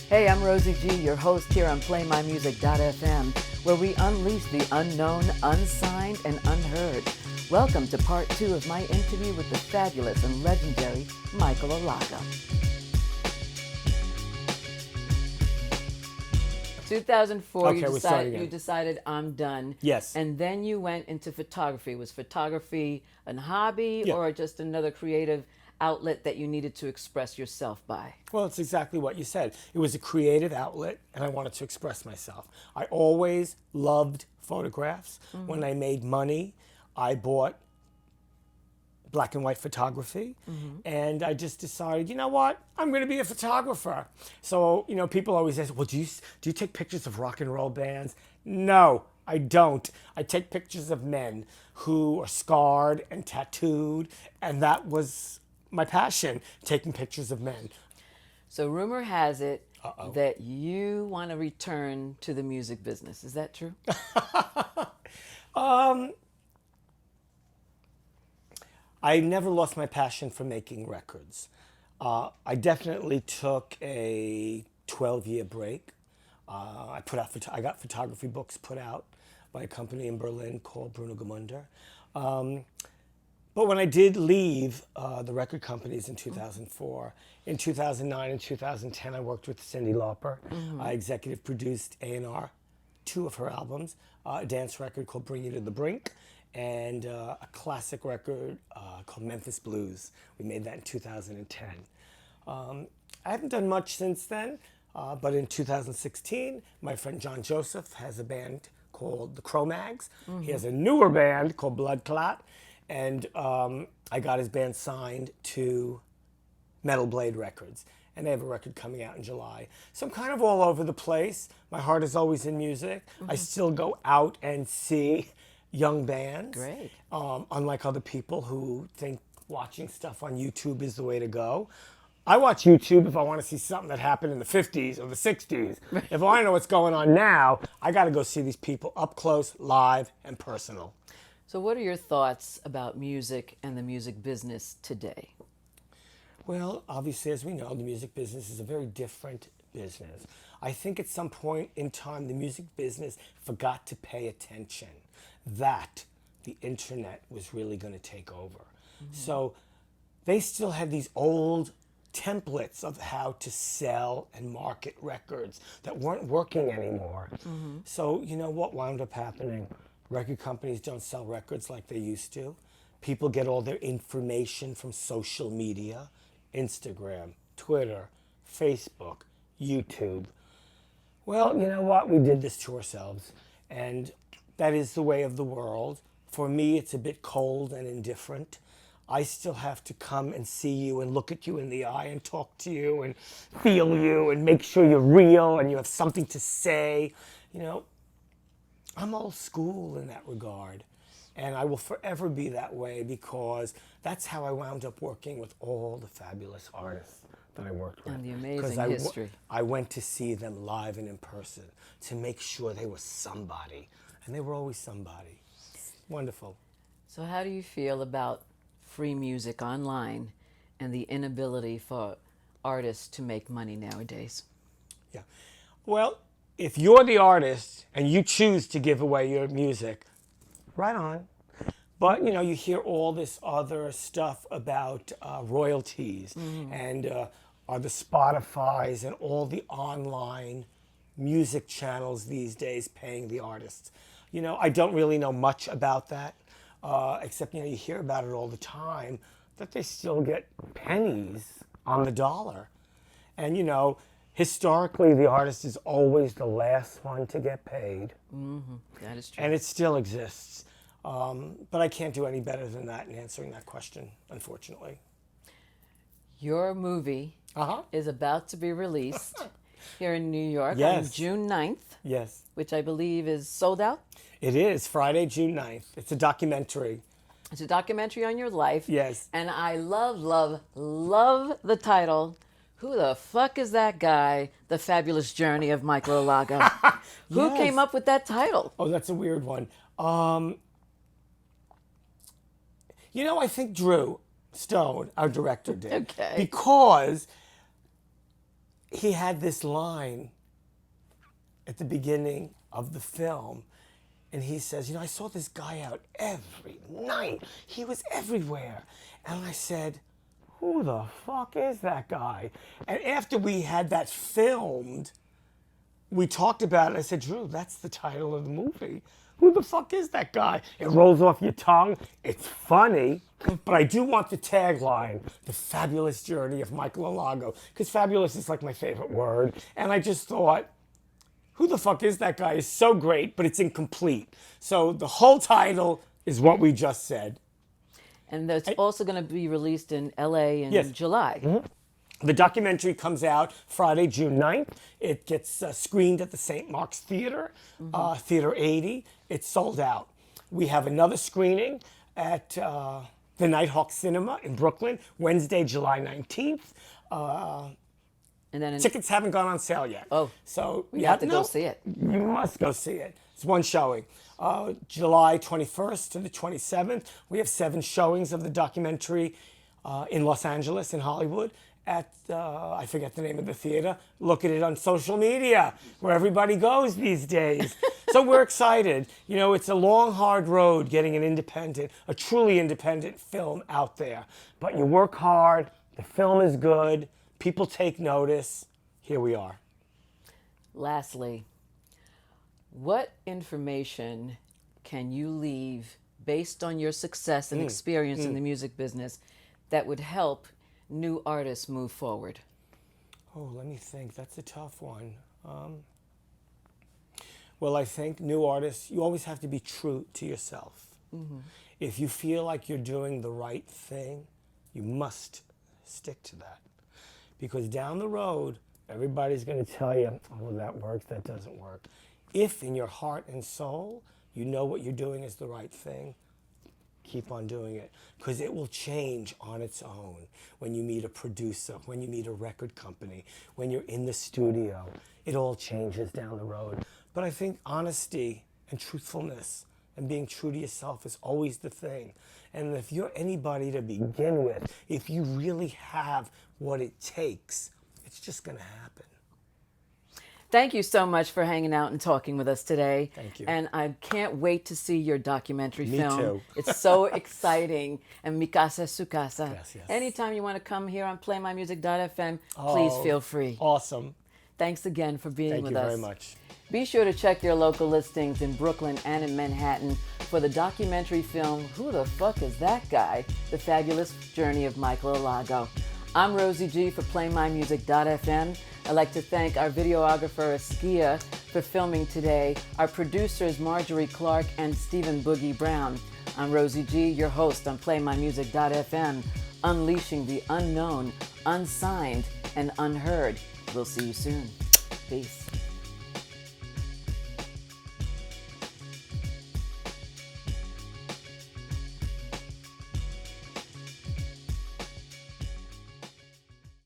Hey, I'm Rosie G, your host here on PlayMyMusic.fm, where we unleash the unknown, unsigned, and unheard. Welcome to part 2 of my interview with the fabulous and legendary Michael Alago. 2004, Okay, we're starting again. you decided I'm done. Yes. And then you went into photography. Was photography a hobby or just another creative outlet that you needed to express yourself by? Well, it's exactly what you said. It was a creative outlet, and I wanted to express myself. I always loved photographs. When I made money, I bought black and white photography, and I just decided, you know what, I'm going to be a photographer. So, people always ask, well, do you take pictures of rock and roll bands? No, I don't. I take pictures of men who are scarred and tattooed, and that was my passion, taking pictures of men. So rumor has it that you want to return to the music business. Is that true? I never lost my passion for making records. I definitely took a 12-year break. I got photography books put out by a company in Berlin called Bruno Gemunder. But when I did leave the record companies in 2004, in 2009 and 2010, I worked with Cyndi Lauper. I executive produced A&R, 2 of her albums, a dance record called Bring You to the Brink, and a classic record called Memphis Blues. We made that in 2010. I haven't done much since then, but in 2016, my friend John Joseph has a band called the Cro-Mags. He has a newer band called Blood Clot. And I got his band signed to Metal Blade Records. And they have a record coming out in July. So I'm kind of all over the place. My heart is always in music. I still go out and see young bands. Great. Unlike other people who think watching stuff on YouTube is the way to go. I watch YouTube if I want to see something that happened in the 50s or the 60s. If I want to know what's going on now, I got to go see these people up close, live, and personal. So what are your thoughts about music and the music business today? Well, obviously, as we know, the music business is a very different business. I think at some point in time, the music business forgot to pay attention that the internet was really going to take over. So they still had these old templates of how to sell and market records that weren't working anymore. So you know what wound up happening? Record companies don't sell records like they used to. People get all their information from social media, Instagram, Twitter, Facebook, YouTube. Well, you know what? We did this to ourselves, and that is the way of the world. For me, it's a bit cold and indifferent. I still have to come and see you and look at you in the eye and talk to you and feel you and make sure you're real and you have something to say. I'm old school in that regard, and I will forever be that way because that's how I wound up working with all the fabulous artists that I worked with. And the amazing history. I went to see them live and in person to make sure they were somebody, and they were always somebody. Wonderful. So how do you feel about free music online and the inability for artists to make money nowadays? Yeah. Well, if you're the artist and you choose to give away your music, right on. But, you hear all this other stuff about royalties and are the Spotifys and all the online music channels these days paying the artists. I don't really know much about that, except, you hear about it all the time, that they still get pennies on the dollar. And, historically, the artist is always the last one to get paid. That is true. And it still exists. But I can't do any better than that in answering that question, unfortunately. Your movie is about to be released here in New York on June 9th. Yes. Which I believe is sold out. It is, Friday, June 9th. It's a documentary. It's a documentary on your life. Yes. And I love, love, love the title. Who the fuck is that guy? The Fabulous Journey of Michael Alago. Who came up with that title? Oh, that's a weird one. I think, Drew, Stone, our director, did. Okay. Because he had this line at the beginning of the film, and he says, I saw this guy out every night. He was everywhere. And I said, who the fuck is that guy? And after we had that filmed, we talked about it. I said, Drew, that's the title of the movie. Who the fuck is that guy? It rolls off your tongue. It's funny, but I do want the tagline, The Fabulous Journey of Michael Alago, because fabulous is like my favorite word. And I just thought, who the fuck is that guy? Is so great, but it's incomplete. So the whole title is what we just said. And that's also going to be released in LA in July. Mm-hmm. The documentary comes out Friday, June 9th. It gets screened at the St. Mark's Theater, Theater 80. It's sold out. We have another screening at the Nighthawk Cinema in Brooklyn, Wednesday, July 19th. And then Tickets haven't gone on sale yet. Oh, so you have to go see it. You must go see it. It's one showing. July 21st to the 27th, we have 7 showings of the documentary in Los Angeles, in Hollywood, at, I forget the name of the theater. Look at it on social media, where everybody goes these days. So we're excited. It's a long, hard road getting a truly independent film out there. But you work hard, the film is good, people take notice. Here we are. Lastly, what information can you leave based on your success and experience in the music business that would help new artists move forward? Oh, let me think. That's a tough one. Well, I think new artists, you always have to be true to yourself. Mm-hmm. If you feel like you're doing the right thing, you must stick to that. Because down the road, everybody's going to tell you, oh, that works, that doesn't work. If in your heart and soul, you know what you're doing is the right thing, keep on doing it. Because it will change on its own when you meet a producer, when you meet a record company, when you're in the studio. It all changes down the road. But I think honesty and truthfulness and being true to yourself is always the thing. And if you're anybody to begin with, if you really have what it takes, it's just going to happen. Thank you so much for hanging out and talking with us today. Thank you. And I can't wait to see your documentary Me film. too. It's so exciting. And mi casa es su casa. Yes, yes. Anytime you want to come here on playmymusic.fm, please feel free. Awesome. Thanks again for being with us. Thank you very much. Be sure to check your local listings in Brooklyn and in Manhattan for the documentary film, Who the Fuck Is That Guy? The Fabulous Journey of Michael Alago. I'm Rosie G for playmymusic.fm. I'd like to thank our videographer, Askia, for filming today, our producers, Marjorie Clark and Stephen Boogie Brown. I'm Rosie G, your host on playmymusic.fm, unleashing the unknown, unsigned, and unheard. We'll see you soon. Peace.